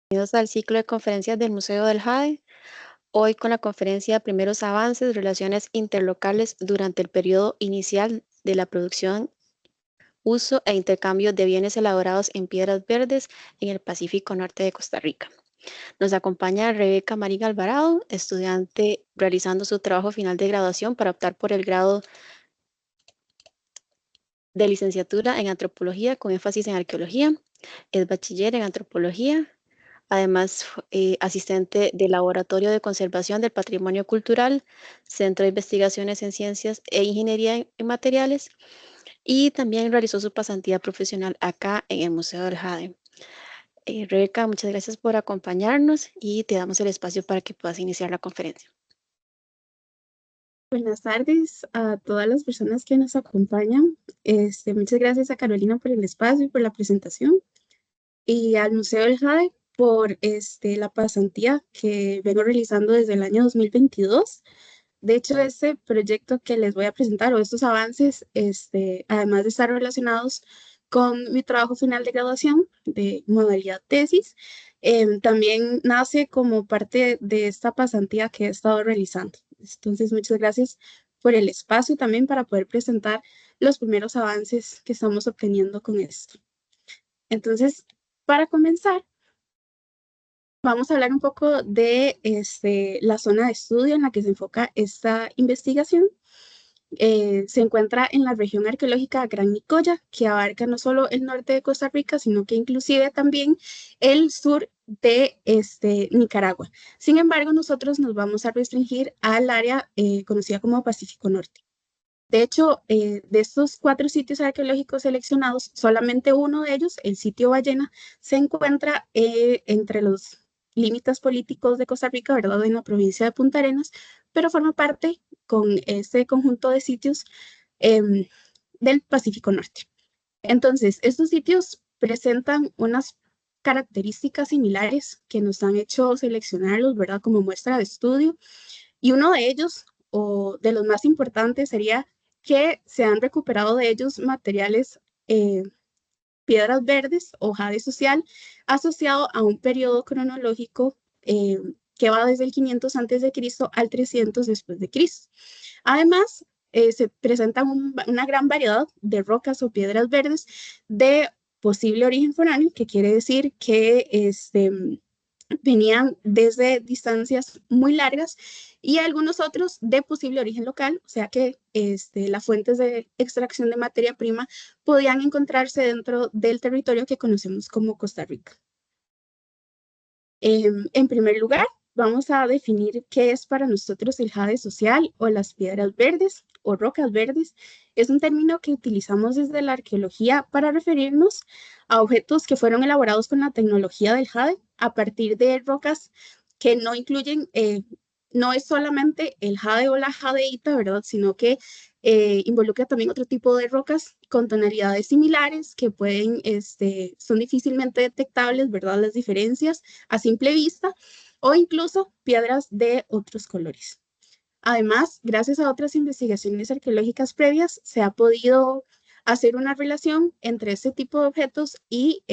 Bienvenidos al ciclo de conferencias del Museo del Jade. Hoy con la conferencia Primeros avances, relaciones interlocales durante el periodo inicial de la producción, uso e intercambio de bienes elaborados en piedras verdes en el Pacífico Norte de Costa Rica. Nos acompaña Rebeca Marín Alvarado, estudiante realizando su trabajo final de graduación para optar por el grado de licenciatura en antropología con énfasis en arqueología. Es bachiller en antropología. Además, asistente del Laboratorio de Conservación del Patrimonio Cultural, Centro de Investigaciones en Ciencias e Ingeniería en Materiales, y también realizó su pasantía profesional acá en el Museo del Jade. Rebeca, muchas gracias por acompañarnos y te damos el espacio para que puedas iniciar la conferencia. Buenas tardes a todas las personas que nos acompañan. Muchas gracias a Carolina por el espacio y por la presentación y al Museo del Jade por la pasantía que vengo realizando desde el año 2022. De hecho, este proyecto que les voy a presentar o estos avances, además de estar relacionados con mi trabajo final de graduación de modalidad tesis, también nace como parte de esta pasantía que he estado realizando. Entonces, muchas gracias por el espacio también para poder presentar los primeros avances que estamos obteniendo con esto. Entonces, para comenzar, vamos a hablar un poco de la zona de estudio en la que se enfoca esta investigación. Se encuentra en la región arqueológica Gran Nicoya, que abarca no solo el norte de Costa Rica, sino que inclusive también el sur de Nicaragua. Sin embargo, nosotros nos vamos a restringir al área conocida como Pacífico Norte. De hecho, de estos 4 sitios arqueológicos seleccionados, solamente uno de ellos, el sitio Ballena, se encuentra entre los límites políticos de Costa Rica, ¿verdad? En la provincia de Punta Arenas, pero forma parte con este conjunto de sitios del Pacífico Norte. Entonces, estos sitios presentan unas características similares que nos han hecho seleccionarlos, ¿verdad? Como muestra de estudio. Y uno de ellos, o de los más importantes, sería que se han recuperado de ellos materiales, piedras verdes o jade social, asociado a un periodo cronológico que va desde el 500 a.C. al 300 después de Cristo. Además, se presentan una gran variedad de rocas o piedras verdes de posible origen foráneo, que quiere decir que venían desde distancias muy largas y algunos otros de posible origen local, o sea que las fuentes de extracción de materia prima podían encontrarse dentro del territorio que conocemos como Costa Rica. En primer lugar, vamos a definir qué es para nosotros el jade social o las piedras verdes o rocas verdes. Es un término que utilizamos desde la arqueología para referirnos a objetos que fueron elaborados con la tecnología del jade a partir de rocas que no incluyen, no es solamente el jade o la jadeíta, ¿verdad? Sino que involucra también otro tipo de rocas con tonalidades similares que pueden, son difícilmente detectables, ¿verdad? Las diferencias a simple vista o incluso piedras de otros colores. Además, gracias a otras investigaciones arqueológicas previas, se ha podido hacer una relación entre este tipo de objetos y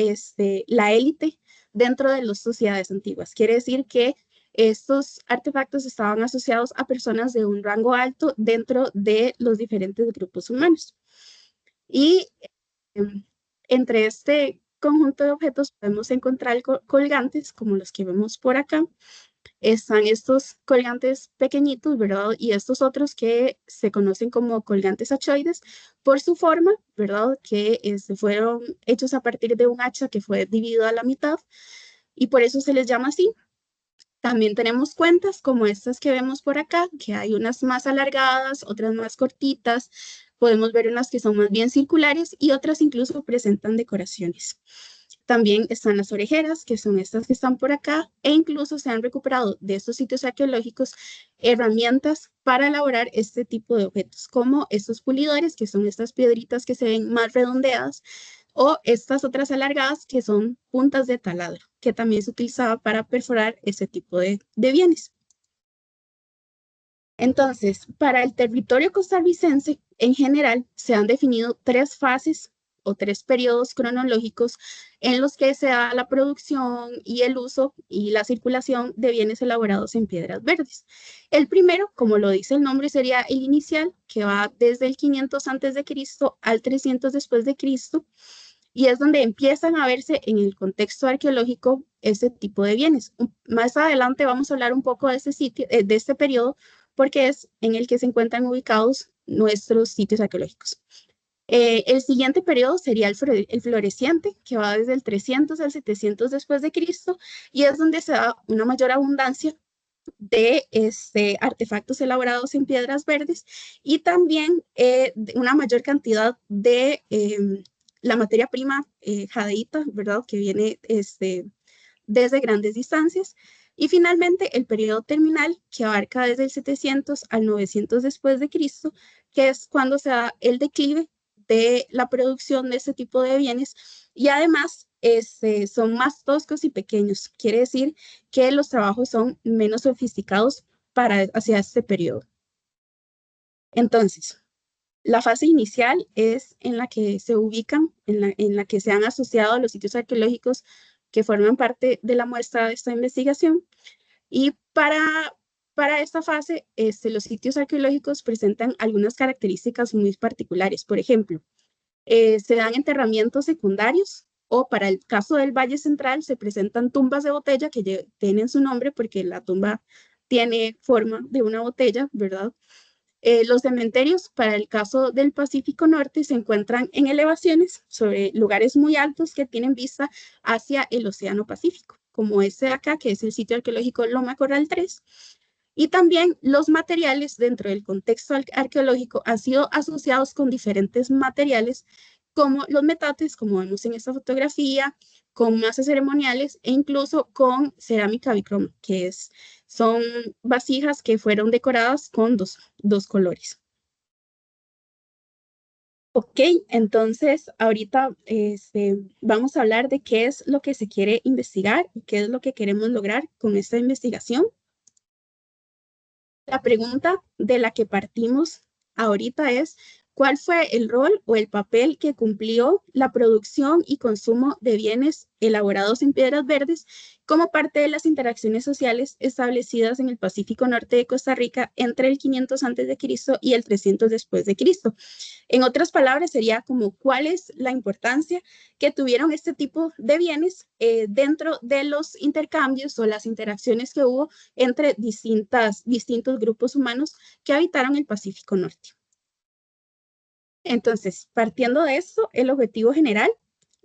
la élite dentro de las sociedades antiguas. Quiere decir que estos artefactos estaban asociados a personas de un rango alto dentro de los diferentes grupos humanos. Y entre este conjunto de objetos podemos encontrar colgantes como los que vemos por acá. Están estos colgantes pequeñitos, ¿verdad? Y estos otros que se conocen como colgantes hachoides por su forma, ¿verdad? Que fueron hechos a partir de un hacha que fue dividido a la mitad y por eso se les llama así. También tenemos cuentas como estas que vemos por acá, que hay unas más alargadas, otras más cortitas. Podemos ver unas que son más bien circulares y otras incluso presentan decoraciones. También están las orejeras, que son estas que están por acá, e incluso se han recuperado de estos sitios arqueológicos herramientas para elaborar este tipo de objetos, como estos pulidores, que son estas piedritas que se ven más redondeadas, o estas otras alargadas que son puntas de taladro, que también se utilizaba para perforar ese tipo de bienes. Entonces, para el territorio costarricense, en general, se han definido 3 fases o 3 periodos cronológicos en los que se da la producción y el uso y la circulación de bienes elaborados en piedras verdes. El primero, como lo dice el nombre, sería el inicial, que va desde el 500 antes de Cristo al 300 después de Cristo, y es donde empiezan a verse en el contexto arqueológico ese tipo de bienes. Más adelante vamos a hablar un poco de este sitio, de este periodo, porque es en el que se encuentran ubicados nuestros sitios arqueológicos. El siguiente periodo sería el floreciente, que va desde el 300 al 700 después de Cristo, y es donde se da una mayor abundancia de artefactos elaborados en piedras verdes y también una mayor cantidad de la materia prima jadeíta, ¿verdad? Que viene desde grandes distancias. Y finalmente el periodo terminal, que abarca desde el 700 al 900 después de Cristo, que es cuando se da el declive de la producción de este tipo de bienes y además son más toscos y pequeños. Quiere decir que los trabajos son menos sofisticados hacia este periodo. Entonces, la fase inicial es en la que se ubican, en la que se han asociado a los sitios arqueológicos que forman parte de la muestra de esta investigación. Y para esta fase, los sitios arqueológicos presentan algunas características muy particulares. Por ejemplo, se dan enterramientos secundarios o para el caso del Valle Central se presentan tumbas de botella que tienen su nombre porque la tumba tiene forma de una botella, ¿verdad? Los cementerios para el caso del Pacífico Norte se encuentran en elevaciones sobre lugares muy altos que tienen vista hacia el Océano Pacífico, como este de acá, que es el sitio arqueológico Loma Corral 3. Y también los materiales dentro del contexto arqueológico han sido asociados con diferentes materiales como los metates, como vemos en esta fotografía, con masas ceremoniales e incluso con cerámica bicroma, son vasijas que fueron decoradas con dos colores. Ok, entonces ahorita vamos a hablar de qué es lo que se quiere investigar y qué es lo que queremos lograr con esta investigación. La pregunta de la que partimos ahorita es, ¿cuál fue el rol o el papel que cumplió la producción y consumo de bienes elaborados en piedras verdes como parte de las interacciones sociales establecidas en el Pacífico Norte de Costa Rica entre el 500 a.C. y el 300 después de Cristo? En otras palabras, sería como cuál es la importancia que tuvieron este tipo de bienes dentro de los intercambios o las interacciones que hubo entre distintos grupos humanos que habitaron el Pacífico Norte. Entonces, partiendo de esto, el objetivo general,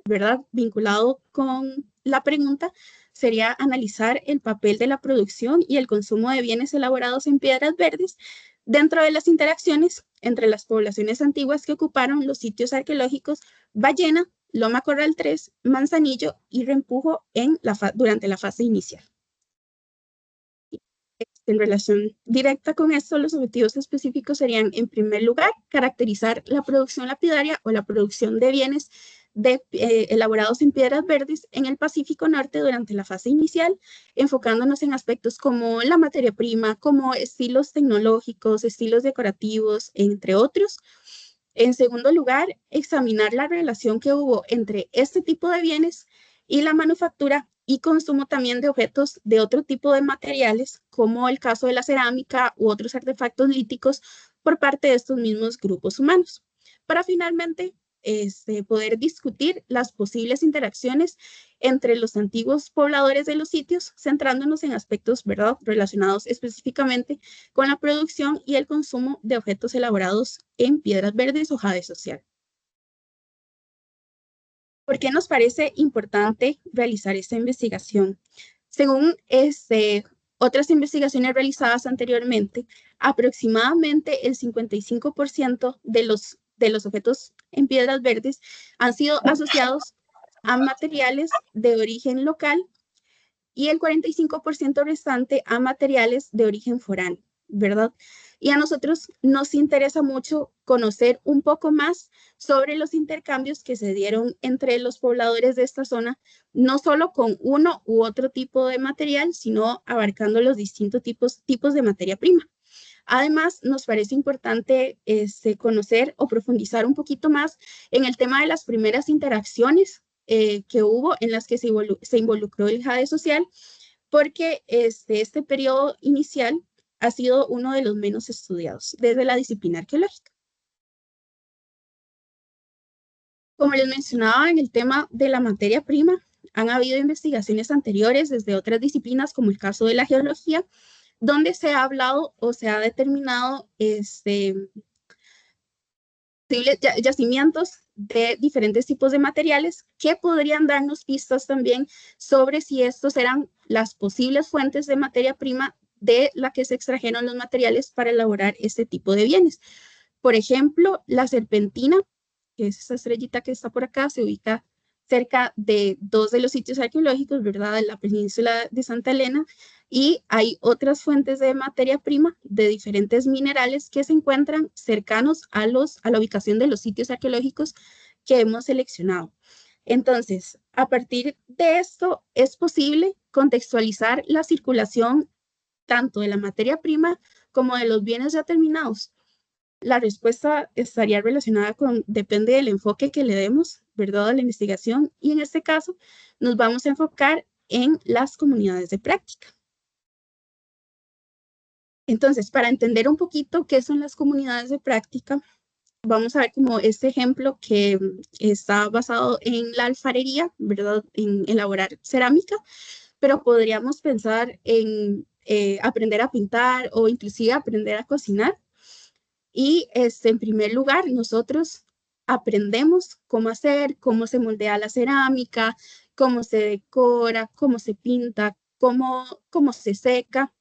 ¿verdad? Vinculado con la pregunta, sería analizar el papel de la producción y el consumo de bienes elaborados en piedras verdes dentro de las interacciones entre las poblaciones antiguas que ocuparon los sitios arqueológicos Ballena, Loma Corral 3, Manzanillo y Rempujo durante la fase inicial. En relación directa con esto, los objetivos específicos serían, en primer lugar, caracterizar la producción lapidaria o la producción de bienes elaborados en piedras verdes en el Pacífico Norte durante la fase inicial, enfocándonos en aspectos como la materia prima, como estilos tecnológicos, estilos decorativos, entre otros. En segundo lugar, examinar la relación que hubo entre este tipo de bienes y la manufactura y consumo también de objetos de otro tipo de materiales, como el caso de la cerámica u otros artefactos líticos por parte de estos mismos grupos humanos, para finalmente poder discutir las posibles interacciones entre los antiguos pobladores de los sitios, centrándonos en aspectos, ¿verdad?, relacionados específicamente con la producción y el consumo de objetos elaborados en piedras verdes o jade social. ¿Por qué nos parece importante realizar esta investigación? Según otras investigaciones realizadas anteriormente, aproximadamente el 55% de los objetos en piedras verdes han sido asociados a materiales de origen local y el 45% restante a materiales de origen foráneo, ¿verdad? Y a nosotros nos interesa mucho conocer un poco más sobre los intercambios que se dieron entre los pobladores de esta zona, no solo con uno u otro tipo de material, sino abarcando los distintos tipos de materia prima. Además, nos parece importante conocer o profundizar un poquito más en el tema de las primeras interacciones que hubo en las que se involucró el JADE social, porque este periodo inicial ha sido uno de los menos estudiados desde la disciplina arqueológica. Como les mencionaba en el tema de la materia prima, han habido investigaciones anteriores desde otras disciplinas, como el caso de la geología, donde se ha hablado o se ha determinado yacimientos de diferentes tipos de materiales que podrían darnos pistas también sobre si estos eran las posibles fuentes de materia prima de la que se extrajeron los materiales para elaborar este tipo de bienes. Por ejemplo, la serpentina, que es esa estrellita que está por acá, se ubica cerca de dos de los sitios arqueológicos, ¿verdad? En la península de Santa Elena, y hay otras fuentes de materia prima de diferentes minerales que se encuentran cercanos a la ubicación de los sitios arqueológicos que hemos seleccionado. Entonces, a partir de esto, es posible contextualizar la circulación tanto de la materia prima como de los bienes ya terminados. La respuesta estaría relacionada con, depende del enfoque que le demos, ¿verdad?, a la investigación, y en este caso nos vamos a enfocar en las comunidades de práctica. Entonces, para entender un poquito qué son las comunidades de práctica, vamos a ver como este ejemplo que está basado en la alfarería, ¿verdad?, en elaborar cerámica, pero podríamos pensar en aprender a pintar o inclusive aprender a cocinar. Y en primer lugar, nosotros aprendemos cómo hacer, cómo se moldea la cerámica, cómo se decora, cómo se pinta, cómo se seca.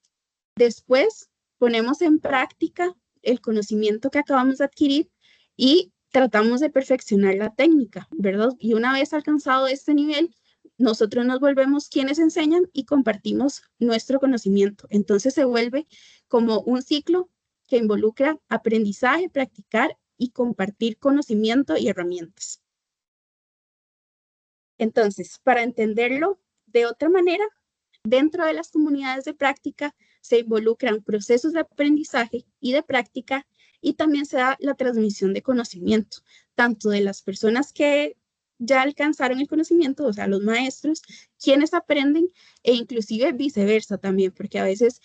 Después ponemos en práctica el conocimiento que acabamos de adquirir y tratamos de perfeccionar la técnica, ¿verdad? Y una vez alcanzado este nivel, nosotros nos volvemos quienes enseñan y compartimos nuestro conocimiento. Entonces se vuelve como un ciclo que involucra aprendizaje, practicar y compartir conocimiento y herramientas. Entonces, para entenderlo de otra manera, dentro de las comunidades de práctica se involucran procesos de aprendizaje y de práctica, y también se da la transmisión de conocimiento, tanto de las personas que ya alcanzaron el conocimiento, o sea, los maestros, quienes aprenden, e inclusive viceversa también, porque a veces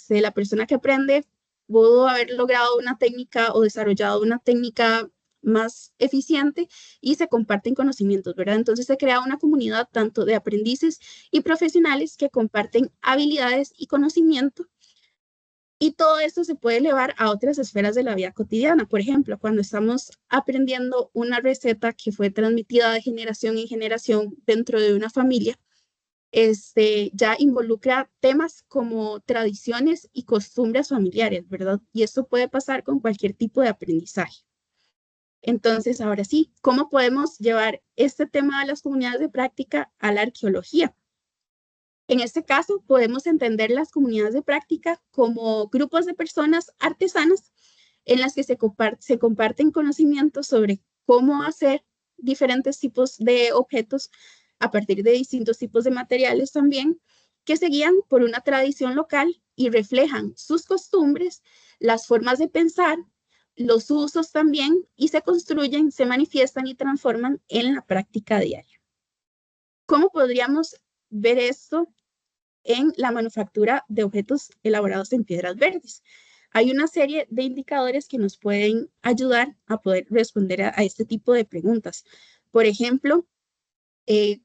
la persona que aprende pudo haber logrado una técnica o desarrollado una técnica más eficiente y se comparten conocimientos, ¿verdad? Entonces se crea una comunidad tanto de aprendices y profesionales que comparten habilidades y conocimiento, y todo esto se puede elevar a otras esferas de la vida cotidiana. Por ejemplo, cuando estamos aprendiendo una receta que fue transmitida de generación en generación dentro de una familia, ya involucra temas como tradiciones y costumbres familiares, ¿verdad? Y esto puede pasar con cualquier tipo de aprendizaje. Entonces, ahora sí, ¿cómo podemos llevar este tema de las comunidades de práctica a la arqueología? En este caso, podemos entender las comunidades de práctica como grupos de personas artesanas en las que se comparten conocimientos sobre cómo hacer diferentes tipos de objetos a partir de distintos tipos de materiales también, que se guían por una tradición local y reflejan sus costumbres, las formas de pensar, los usos también, y se construyen, se manifiestan y transforman en la práctica diaria. ¿Cómo podríamos ver esto en la manufactura de objetos elaborados en piedras verdes? Hay una serie de indicadores que nos pueden ayudar a poder responder a este tipo de preguntas. Por ejemplo,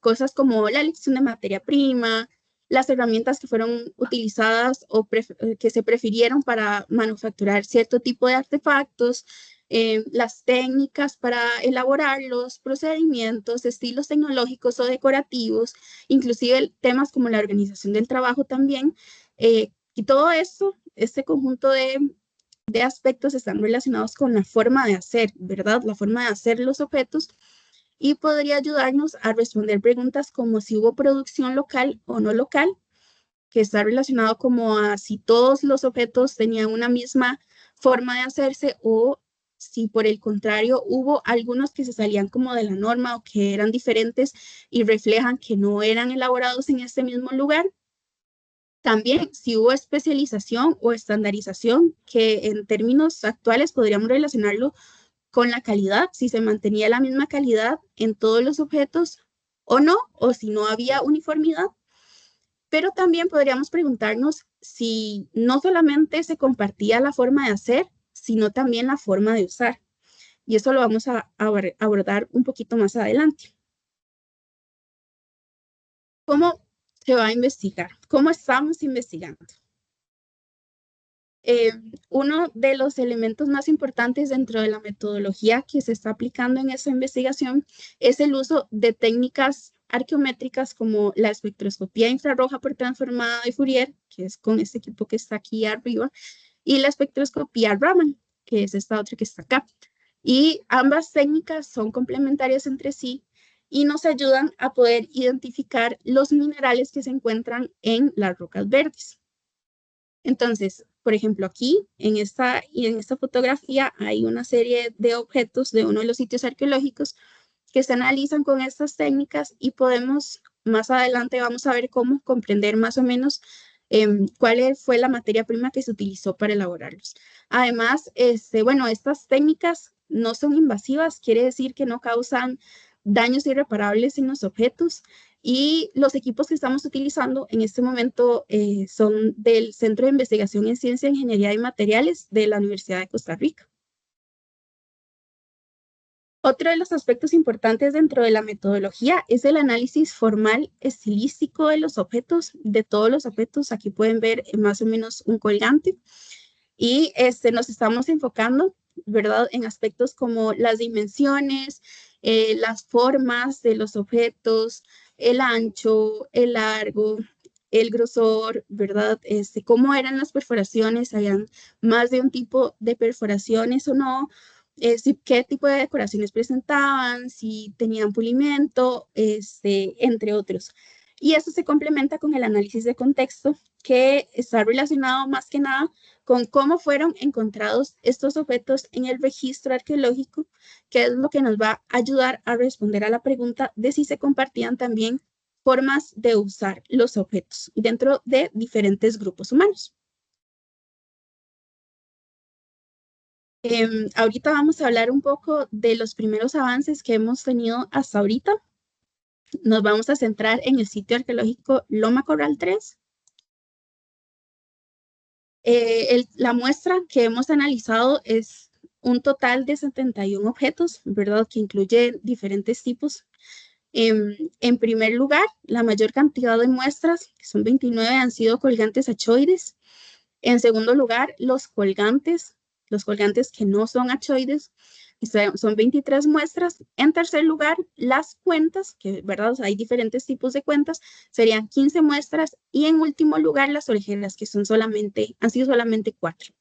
cosas como la elección de materia prima, las herramientas que fueron utilizadas o que se prefirieron para manufacturar cierto tipo de artefactos, las técnicas para elaborarlos, procedimientos, estilos tecnológicos o decorativos, inclusive temas como la organización del trabajo también. Y todo esto, este conjunto de aspectos están relacionados con la forma de hacer, ¿verdad? La forma de hacer los objetos, y podría ayudarnos a responder preguntas como si hubo producción local o no local, que está relacionado como a si todos los objetos tenían una misma forma de hacerse, o si por el contrario hubo algunos que se salían como de la norma o que eran diferentes y reflejan que no eran elaborados en este mismo lugar. También si hubo especialización o estandarización, que en términos actuales podríamos relacionarlo con la calidad, si se mantenía la misma calidad en todos los objetos o no, o si no había uniformidad. Pero también podríamos preguntarnos si no solamente se compartía la forma de hacer, sino también la forma de usar. Y eso lo vamos a abordar un poquito más adelante. ¿Cómo se va a investigar? ¿Cómo estamos investigando? Eh, Uno de los elementos más importantes dentro de la metodología que se está aplicando en esa investigación es el uso de técnicas arqueométricas como la espectroscopía infrarroja por transformada de Fourier, que es con este equipo que está aquí arriba, y la espectroscopía Raman, que es esta otra que está acá. Y ambas técnicas son complementarias entre sí y nos ayudan a poder identificar los minerales que se encuentran en las rocas verdes. Entonces, por ejemplo, aquí en esta fotografía hay una serie de objetos de uno de los sitios arqueológicos que se analizan con estas técnicas y podemos, más adelante vamos a ver cómo comprender más o menos cuál fue la materia prima que se utilizó para elaborarlos. Además, bueno, estas técnicas no son invasivas, quiere decir que no causan daños irreparables en los objetos y los equipos que estamos utilizando en este momento son del Centro de Investigación en Ciencia, Ingeniería y Materiales de la Universidad de Costa Rica. Otro de los aspectos importantes dentro de la metodología es el análisis formal estilístico de los objetos, de todos los objetos. Aquí pueden ver más o menos un colgante y nos estamos enfocando, ¿verdad?, en aspectos como las dimensiones, las formas de los objetos, el ancho, el largo, el grosor, ¿verdad? Cómo eran las perforaciones, habían más de un tipo de perforaciones o no, qué tipo de decoraciones presentaban, si tenían pulimento, entre otros. Y eso se complementa con el análisis de contexto, que está relacionado más que nada con cómo fueron encontrados estos objetos en el registro arqueológico, que es lo que nos va a ayudar a responder a la pregunta de si se compartían también formas de usar los objetos dentro de diferentes grupos humanos. Ahorita vamos a hablar un poco de los primeros avances que hemos tenido hasta ahorita. Nos vamos a centrar en el sitio arqueológico Loma Corral 3. La muestra que hemos analizado es un total de 71 objetos, ¿verdad? Que incluye diferentes tipos. En primer lugar, la mayor cantidad de muestras, que son 29, han sido colgantes achoides. En segundo lugar, los colgantes que no son achoides, son 23 muestras. En tercer lugar, las cuentas, que verdad, hay diferentes tipos de cuentas, serían 15 muestras. Y en último lugar, las orejeras, que han sido solamente 4.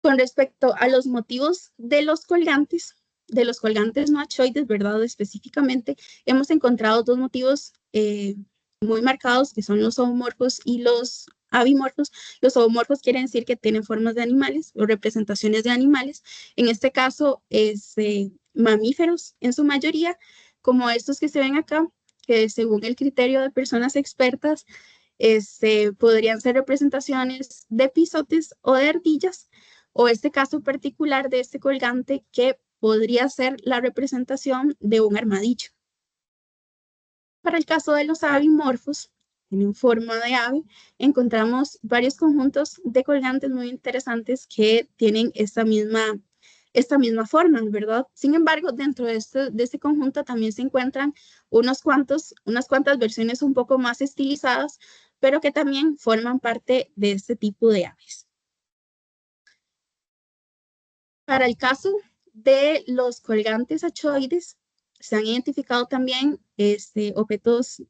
Con respecto a los motivos de los colgantes no achoides, ¿verdad? Específicamente, hemos encontrado dos motivos muy marcados, que son los zoomorfos y los avimorfos. Los zoomorfos quieren decir que tienen formas de animales o representaciones de animales. En este caso, es mamíferos en su mayoría, como estos que se ven acá, que según el criterio de personas expertas, podrían ser representaciones de pisotes o de ardillas, o este caso particular de este colgante que podría ser la representación de un armadillo. Para el caso de los avimorfos, en forma de ave, encontramos varios conjuntos de colgantes muy interesantes que tienen esta misma forma, ¿verdad? Sin embargo, dentro de este conjunto también se encuentran unas cuantas versiones un poco más estilizadas, pero que también forman parte de este tipo de aves. Para el caso de los colgantes achoides, se han identificado también objetos,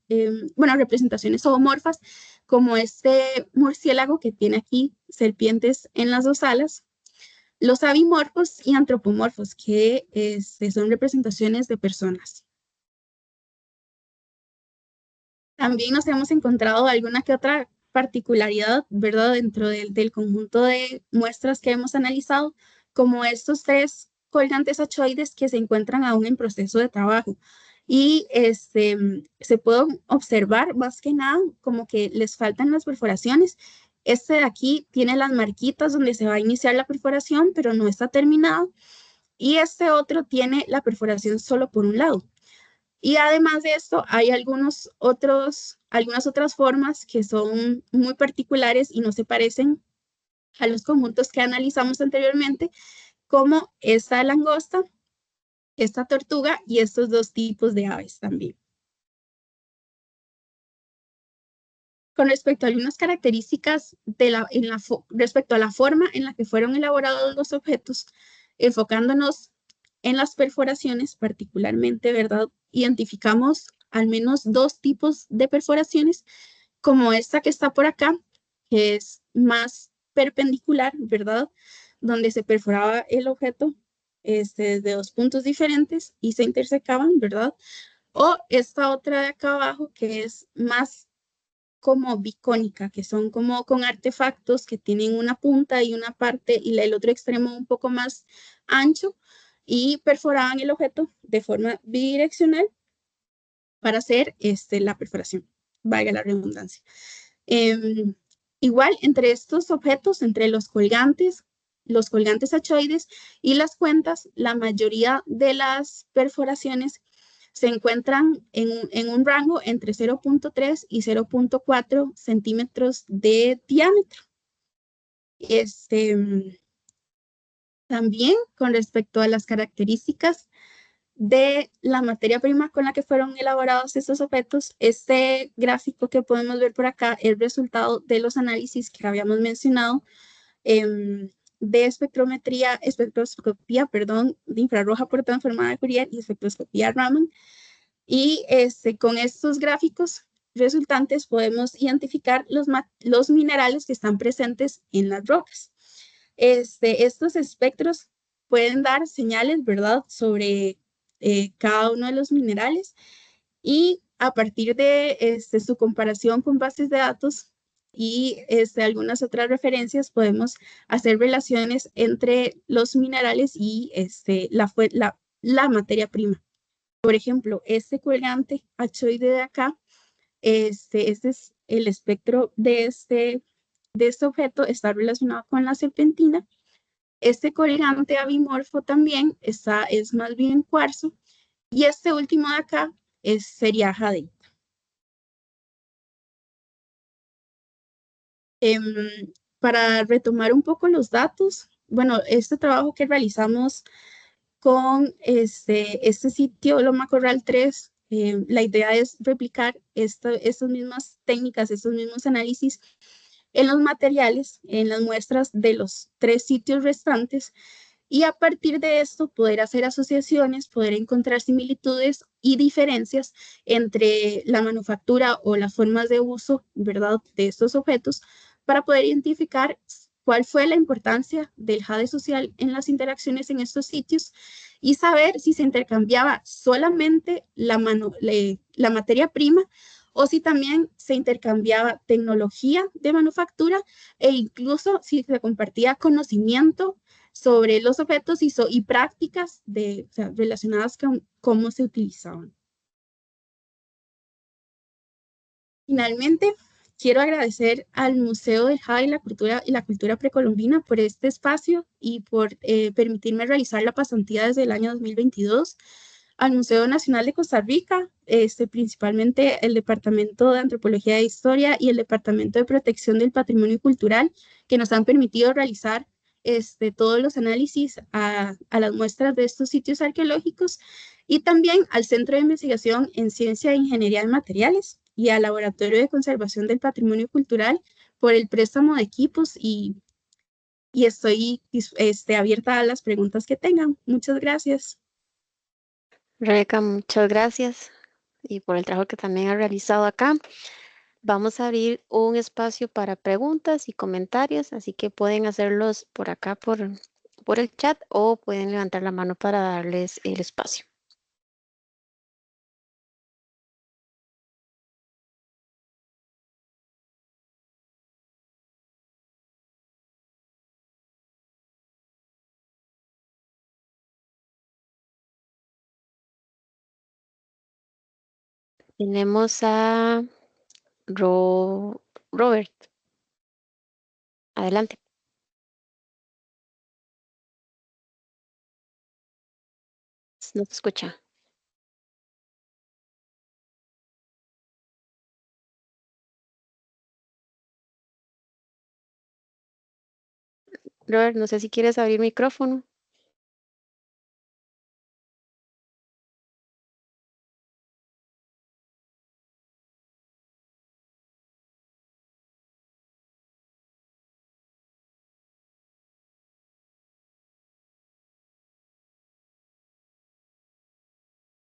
representaciones zoomorfas, como este murciélago que tiene aquí serpientes en las dos alas, los avimorfos y antropomorfos, que son representaciones de personas. También nos hemos encontrado alguna que otra particularidad, ¿verdad?, dentro del conjunto de muestras que hemos analizado, como estos 3 colgantes achoides que se encuentran aún en proceso de trabajo. y se puede observar más que nada como que les faltan las perforaciones. Este de aquí tiene las marquitas donde se va a iniciar la perforación, pero no está terminado. Y este otro tiene la perforación solo por un lado. Y además de esto, hay algunas otras formas que son muy particulares y no se parecen a los conjuntos que analizamos anteriormente, como esta langosta, esta tortuga y estos dos tipos de aves también. Con respecto a algunas características respecto a la forma en la que fueron elaborados los objetos, enfocándonos en las perforaciones particularmente, ¿verdad? Identificamos al menos dos tipos de perforaciones, como esta que está por acá, que es más perpendicular, ¿verdad? Donde se perforaba el objeto desde dos puntos diferentes y se intersecaban, ¿verdad? O esta otra de acá abajo, que es más como bicónica, que son como con artefactos que tienen una punta y una parte y el otro extremo un poco más ancho y perforaban el objeto de forma bidireccional para hacer la perforación, valga la redundancia. Em, Igual, entre estos objetos, entre los colgantes achoides y las cuentas, la mayoría de las perforaciones se encuentran en un rango entre 0.3 y 0.4 centímetros de diámetro. También con respecto a las características de la materia prima con la que fueron elaborados estos objetos, este gráfico que podemos ver por acá es el resultado de los análisis que habíamos mencionado de espectroscopía, perdón, de infrarroja por transformada de Fourier y espectroscopía Raman. Y con estos gráficos resultantes podemos identificar los minerales que están presentes en las rocas. Estos espectros pueden dar señales, ¿verdad?, sobre cada uno de los minerales y a partir de su comparación con bases de datos y algunas otras referencias podemos hacer relaciones entre los minerales y la materia prima. Por ejemplo, este colgante achoide de acá, este es el espectro de este objeto, está relacionado con la serpentina. Este colgante abimorfo también es más bien cuarzo. Y este último de acá sería jade. Para retomar un poco los datos, bueno, este trabajo que realizamos con este sitio Loma Corral 3, la idea es replicar estas mismas técnicas, estos mismos análisis en los materiales, en las muestras de los 3 sitios restantes y a partir de esto poder hacer asociaciones, poder encontrar similitudes y diferencias entre la manufactura o las formas de uso, ¿verdad?, de estos objetos para poder identificar cuál fue la importancia del jade social en las interacciones en estos sitios y saber si se intercambiaba solamente la materia prima o si también se intercambiaba tecnología de manufactura e incluso si se compartía conocimiento sobre los objetos y prácticas o sea, relacionadas con cómo se utilizaban. Finalmente, quiero agradecer al Museo del Jade y la Cultura Precolombina por este espacio y por permitirme realizar la pasantía desde el año 2022 al Museo Nacional de Costa Rica, principalmente el Departamento de Antropología e Historia y el Departamento de Protección del Patrimonio Cultural, que nos han permitido realizar todos los análisis a las muestras de estos sitios arqueológicos y también al Centro de Investigación en Ciencia e Ingeniería de Materiales y al Laboratorio de Conservación del Patrimonio Cultural por el préstamo de equipos y estoy abierta a las preguntas que tengan. Muchas gracias. Rebeca, muchas gracias y por el trabajo que también ha realizado acá. Vamos a abrir un espacio para preguntas y comentarios, así que pueden hacerlos por acá por el chat o pueden levantar la mano para darles el espacio. Tenemos a Robert. Adelante. No te escucha. Robert, no sé si quieres abrir micrófono.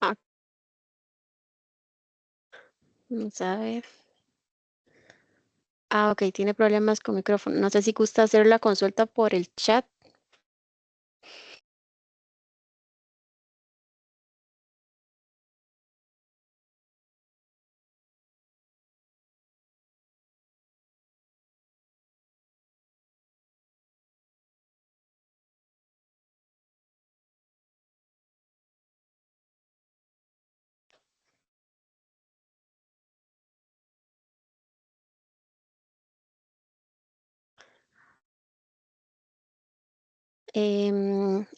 Ah, vamos a ver. Ah, ok, tiene problemas con micrófono. No sé si gusta hacer la consulta por el chat.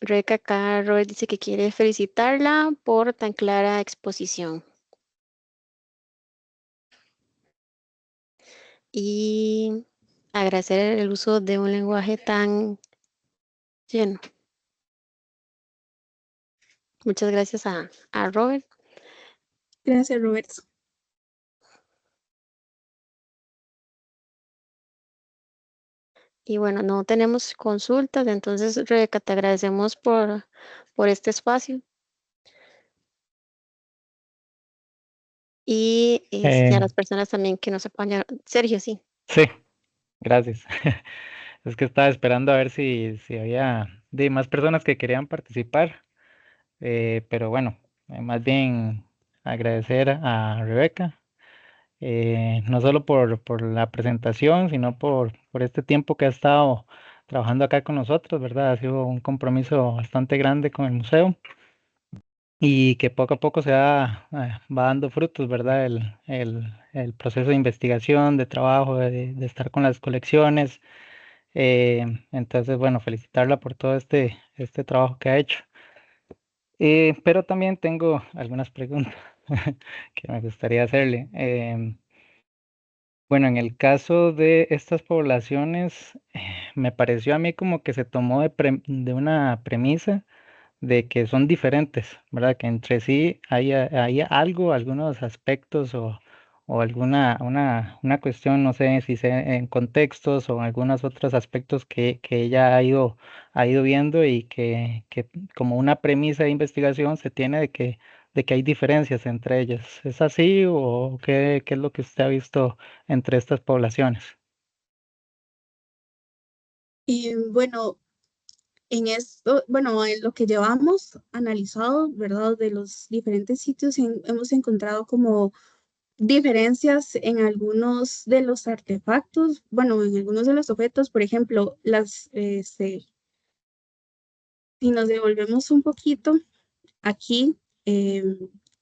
Rebeca acá, Robert dice que quiere felicitarla por tan clara exposición y agradecer el uso de un lenguaje tan lleno. Muchas gracias a Robert. Gracias, Roberto. Y bueno, no tenemos consultas, entonces Rebeca, te agradecemos por este espacio y a Eh, las personas también que nos apoyan. Sergio, sí. sí, gracias. Es que estaba esperando a ver si había más personas que querían participar, pero bueno, más bien agradecer a Rebeca, no solo por la presentación, sino por este tiempo que ha estado trabajando acá con nosotros, ¿verdad? Ha sido un compromiso bastante grande con el museo y que poco a poco va dando frutos, ¿verdad? El proceso de investigación, de trabajo, de estar con las colecciones. Entonces, bueno, felicitarla por todo este trabajo que ha hecho. Pero también tengo algunas preguntas que me gustaría hacerle. Bueno, en el caso de estas poblaciones, me pareció a mí como que se tomó de una premisa de que son diferentes, ¿verdad? Que entre sí hay algo, algunos aspectos o una cuestión, no sé si sea en contextos o algunos otros aspectos que ella ha ido viendo y que como una premisa de investigación se tiene de que hay diferencias entre ellas. ¿Es así o qué es lo que usted ha visto entre estas poblaciones? Y bueno, en esto, bueno, en lo que llevamos analizado, ¿verdad? De los diferentes sitios, hemos encontrado como diferencias en algunos de los artefactos, bueno, en algunos de los objetos, por ejemplo, si nos devolvemos un poquito aquí, eh,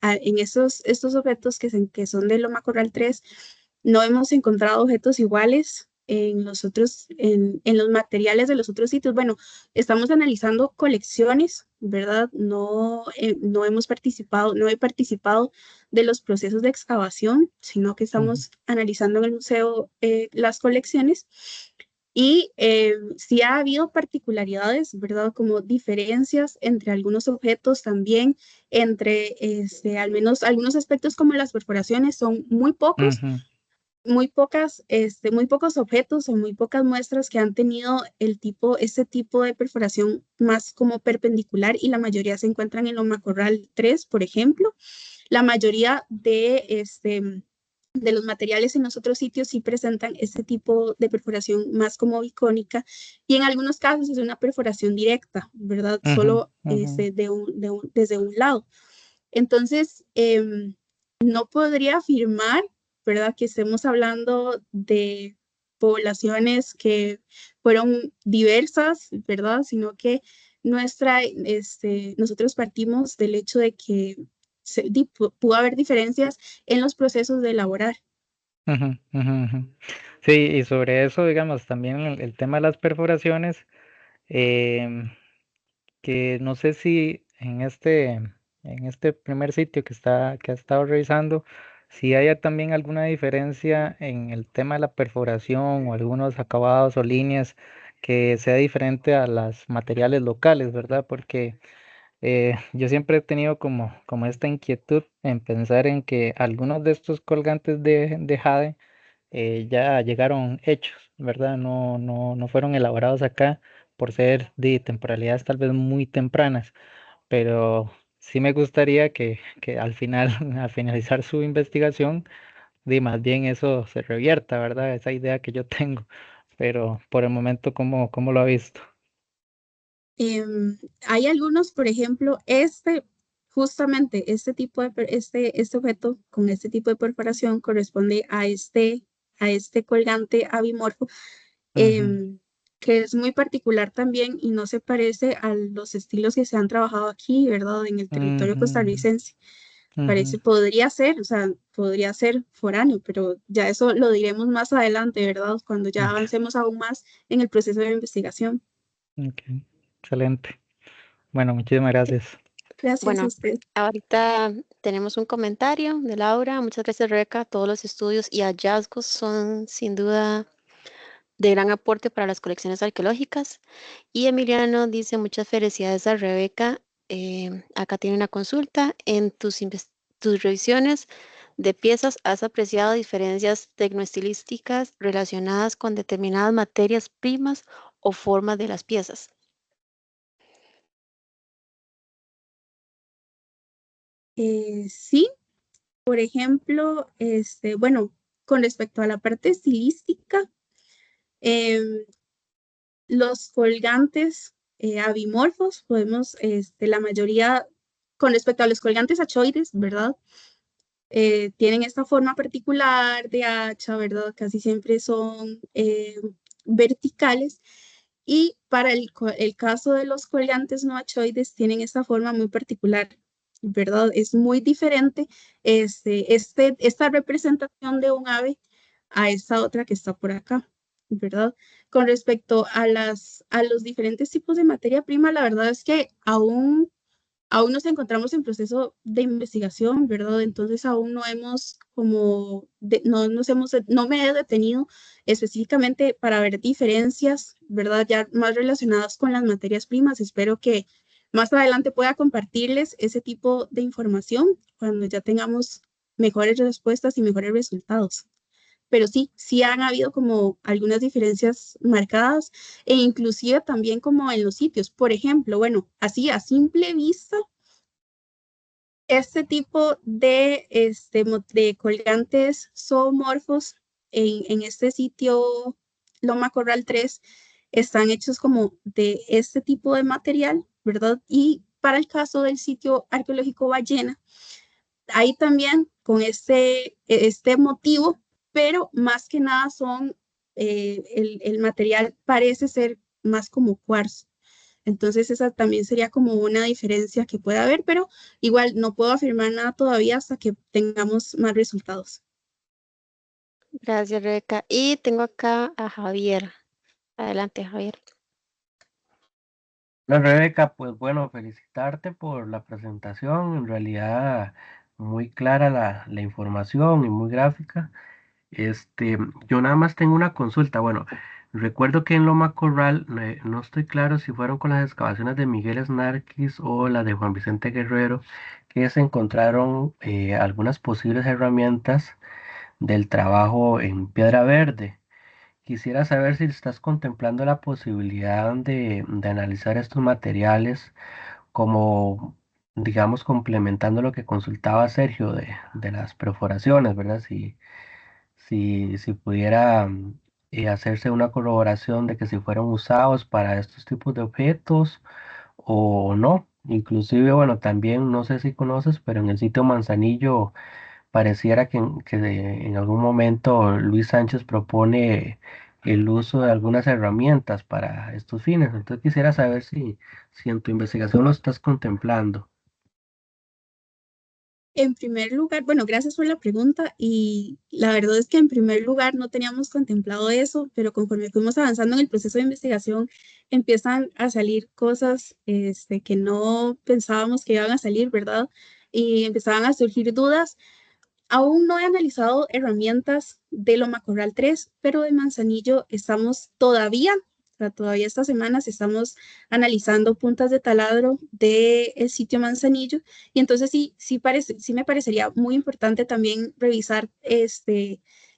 en estos objetos que son de Loma Corral 3, no hemos encontrado objetos iguales en los otros, en los materiales de los otros sitios. Bueno, estamos analizando colecciones, ¿verdad? No, no hemos participado, no he participado de los procesos de excavación, sino que Ujú, estamos analizando en el museo las colecciones. Y sí ha habido particularidades, ¿verdad? Como diferencias entre algunos objetos también, entre al menos algunos aspectos como las perforaciones son muy pocos, ujú, muy pocos objetos o muy pocas muestras que han tenido este tipo de perforación más como perpendicular y la mayoría se encuentran en Loma Corral 3, por ejemplo. La mayoría de los materiales en los otros sitios sí presentan este tipo de perforación más como icónica y en algunos casos es una perforación directa, ¿verdad? ujú, Solo ujú, desde un lado. Entonces, no podría afirmar, ¿verdad?, que estemos hablando de poblaciones que fueron diversas, ¿verdad? Sino que nosotros partimos del hecho de que pudo haber diferencias en los procesos de elaborar. Ujú, ujú, ujú. Sí, y sobre eso, digamos, también el tema de las perforaciones, em, que no sé si en este primer sitio que ha estado revisando, si haya también alguna diferencia en el tema de la perforación o algunos acabados o líneas que sea diferente a los materiales locales, ¿verdad? Porque yo siempre he tenido como esta inquietud en pensar en que algunos de estos colgantes de jade ya llegaron hechos, ¿verdad? No fueron elaborados acá por ser de temporalidades tal vez muy tempranas, pero sí me gustaría que al final, al finalizar su investigación, más bien eso se revierta, ¿verdad? Esa idea que yo tengo, pero por el momento, ¿cómo lo ha visto? Hay algunos, por ejemplo, justamente este objeto con este tipo de perforación corresponde a este colgante abimorfo, Ujú, que es muy particular también y no se parece a los estilos que se han trabajado aquí, ¿verdad? En el territorio ujú, costarricense. ujú, Podría ser, o sea, podría ser foráneo, pero ya eso lo diremos más adelante, ¿verdad? Cuando ya ok, avancemos aún más en el proceso de investigación. ok, excelente. Bueno, muchísimas gracias. Gracias a Bueno, usted. ahorita tenemos un comentario de Laura. Muchas gracias, Rebeca. Todos los estudios y hallazgos son sin duda de gran aporte para las colecciones arqueológicas. Y Emiliano dice muchas felicidades a Rebeca. Acá tiene una consulta. En tus revisiones de piezas, ¿has apreciado diferencias tecnoestilísticas relacionadas con determinadas materias primas o formas de las piezas? Sí, por ejemplo, bueno, con respecto a la parte estilística, em, los colgantes abimorfos, la mayoría, con respecto a los colgantes achoides, ¿verdad? Tienen esta forma particular de hacha, ¿verdad? Casi siempre son verticales. Y para el caso de los colgantes no achoides, tienen esta forma muy particular, ¿verdad? Es muy diferente esta representación de un ave a esta otra que está por acá, ¿verdad? Con respecto a los diferentes tipos de materia prima, la verdad es que aún nos encontramos en proceso de investigación, ¿verdad? Entonces aún no hemos no nos hemos, no me he detenido específicamente para ver diferencias, ¿verdad? Ya más relacionadas con las materias primas. Espero que más adelante pueda compartirles ese tipo de información cuando ya tengamos mejores respuestas y mejores resultados. Pero sí, sí han habido como algunas diferencias marcadas e inclusive también como en los sitios. Por ejemplo, bueno, así a simple vista, este tipo de colgantes zoomorfos en este sitio Loma Corral 3 están hechos como de este tipo de material, ¿verdad? Y para el caso del sitio arqueológico Ballena, ahí también con este motivo, pero más que nada el material parece ser más como cuarzo. Entonces esa también sería como una diferencia que puede haber, pero igual no puedo afirmar nada todavía hasta que tengamos más resultados. Gracias, Rebeca. Y tengo acá a Javier. Adelante, Javier. Hola Rebeca, pues bueno, felicitarte por la presentación, en realidad muy clara la información y muy gráfica. Este, yo nada más tengo una consulta. Bueno, recuerdo que en Loma Corral, no estoy claro si fueron con las excavaciones de Miguel Snarquis o las de Juan Vicente Guerrero, que se encontraron algunas posibles herramientas del trabajo en Piedra Verde. Quisiera saber si estás contemplando la posibilidad de analizar estos materiales como, digamos, complementando lo que consultaba Sergio de las perforaciones, ¿verdad? Si pudiera hacerse una corroboración de que si fueron usados para estos tipos de objetos o no. Inclusive, bueno, también no sé si conoces, pero en el sitio Manzanillo pareciera en algún momento Luis Sánchez propone el uso de algunas herramientas para estos fines. Entonces quisiera saber si en tu investigación lo estás contemplando. En primer lugar, bueno, gracias por la pregunta y la verdad es que en primer lugar no teníamos contemplado eso, pero conforme fuimos avanzando en el proceso de investigación empiezan a salir cosas que no pensábamos que iban a salir, ¿verdad? Y empezaban a surgir dudas. Aún no he analizado herramientas de Loma Corral 3, pero de Manzanillo estamos todavía, o sea, todavía estas semanas estamos analizando puntas de taladro del sitio Manzanillo. Y entonces sí me parecería muy importante también revisar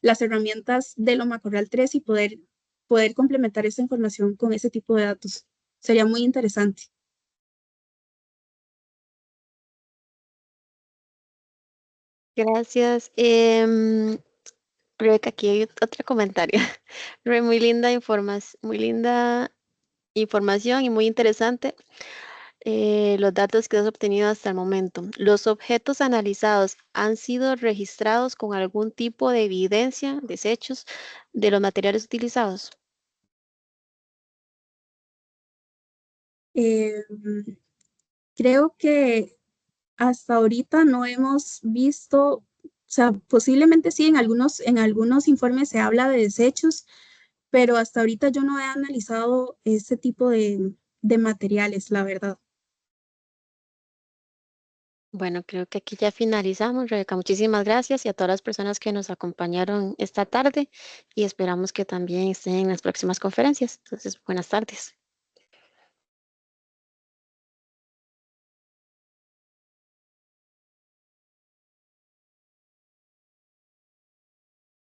las herramientas de Loma Corral 3 y poder complementar esta información con ese tipo de datos. Sería muy interesante. Gracias. Rebeca, aquí hay otro comentario. Muy linda muy linda información y muy interesante los datos que has obtenido hasta el momento. ¿Los objetos analizados han sido registrados con algún tipo de evidencia, desechos de los materiales utilizados? Eh, Creo que hasta ahorita no hemos visto, o sea, posiblemente sí, en algunos informes se habla de desechos, pero hasta ahorita yo no he analizado este tipo de materiales, la verdad. Bueno, creo que aquí ya finalizamos, Rebeca. Muchísimas gracias y a todas las personas que nos acompañaron esta tarde y esperamos que también estén en las próximas conferencias. Entonces, buenas tardes.